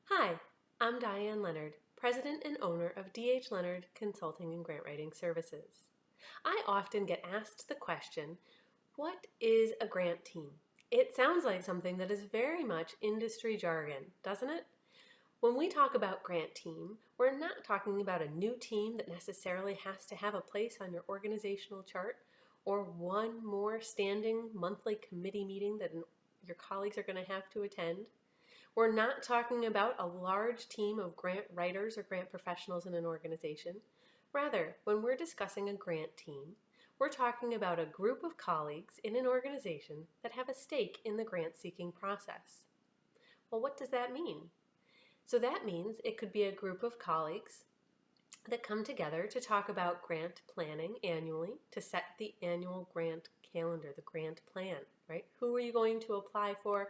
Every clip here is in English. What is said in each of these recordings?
Hi, I'm Diane Leonard, President and owner of D.H. Leonard Consulting and Grant Writing Services. I often get asked the question, what is a grant team? It sounds like something that is very much industry jargon, doesn't it? When we talk about grant team, we're not talking about a new team that necessarily has to have a place on your organizational chart or one more standing monthly committee meeting that your colleagues are going to have to attend. We're not talking about a large team of grant writers or grant professionals in an organization. Rather, when we're discussing a grant team, we're talking about a group of colleagues in an organization that have a stake in the grant-seeking process. Well, what does that mean? So that means it could be a group of colleagues that come together to talk about grant planning annually, to set the annual grant calendar, the grant plan, right? Who are you going to apply for?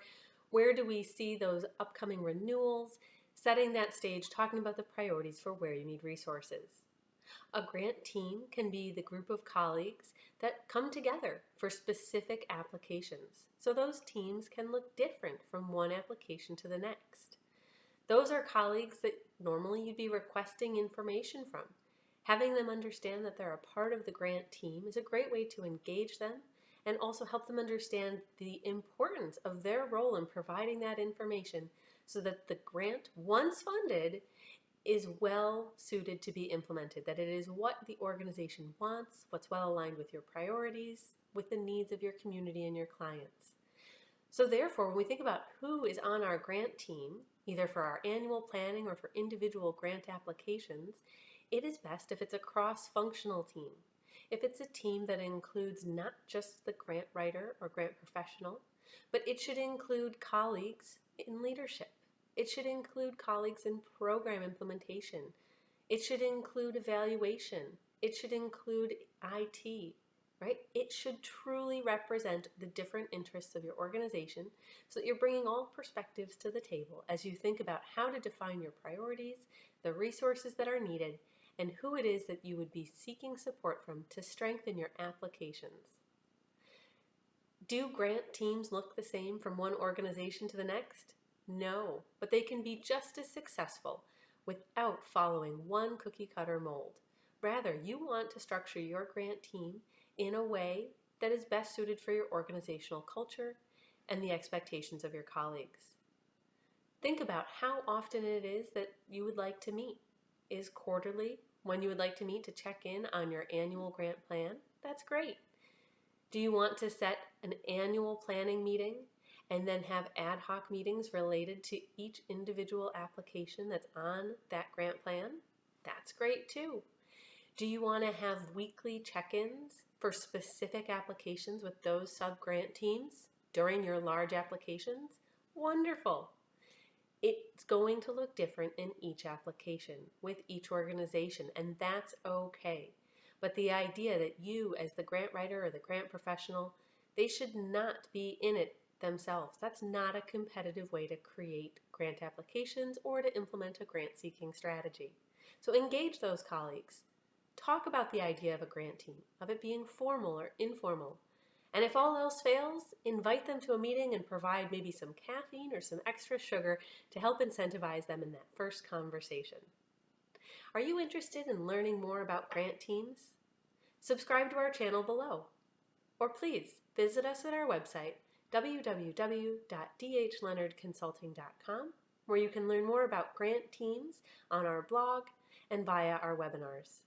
Where do we see those upcoming renewals? Setting that stage, talking about the priorities for where you need resources. A grant team can be the group of colleagues that come together for specific applications. So those teams can look different from one application to the next. Those are colleagues that normally you'd be requesting information from. Having them understand that they're a part of the grant team is a great way to engage them and also help them understand the importance of their role in providing that information so that the grant, once funded, is well suited to be implemented, that it is what the organization wants, what's well aligned with your priorities, with the needs of your community and your clients. So therefore, when we think about who is on our grant team, either for our annual planning or for individual grant applications, it is best if it's a cross-functional team. If it's a team that includes not just the grant writer or grant professional, but it should include colleagues in leadership. It should include colleagues in program implementation. It should include evaluation. It should include IT, right? It should truly represent the different interests of your organization so that you're bringing all perspectives to the table as you think about how to define your priorities, the resources that are needed, and who it is that you would be seeking support from to strengthen your applications. Do grant teams look the same from one organization to the next? No, but they can be just as successful without following one cookie-cutter mold. Rather, you want to structure your grant team in a way that is best suited for your organizational culture and the expectations of your colleagues. Think about how often it is that you would like to meet. Is quarterly when you would like to meet to check in on your annual grant plan? That's great. Do you want to set an annual planning meeting and then have ad hoc meetings related to each individual application that's on that grant plan? That's great too. Do you want to have weekly check-ins for specific applications with those sub-grant teams during your large applications? Wonderful. It's going to look different in each application with each organization, and that's okay. But the idea that you, as the grant writer or the grant professional, they should not be in it themselves. That's not a competitive way to create grant applications or to implement a grant-seeking strategy. So engage those colleagues. Talk about the idea of a grant team, of it being formal or informal. And if all else fails, invite them to a meeting and provide maybe some caffeine or some extra sugar to help incentivize them in that first conversation. Are you interested in learning more about grant teams? Subscribe to our channel below. Or please visit us at our website, www.dhleonardconsulting.com, where you can learn more about grant teams on our blog and via our webinars.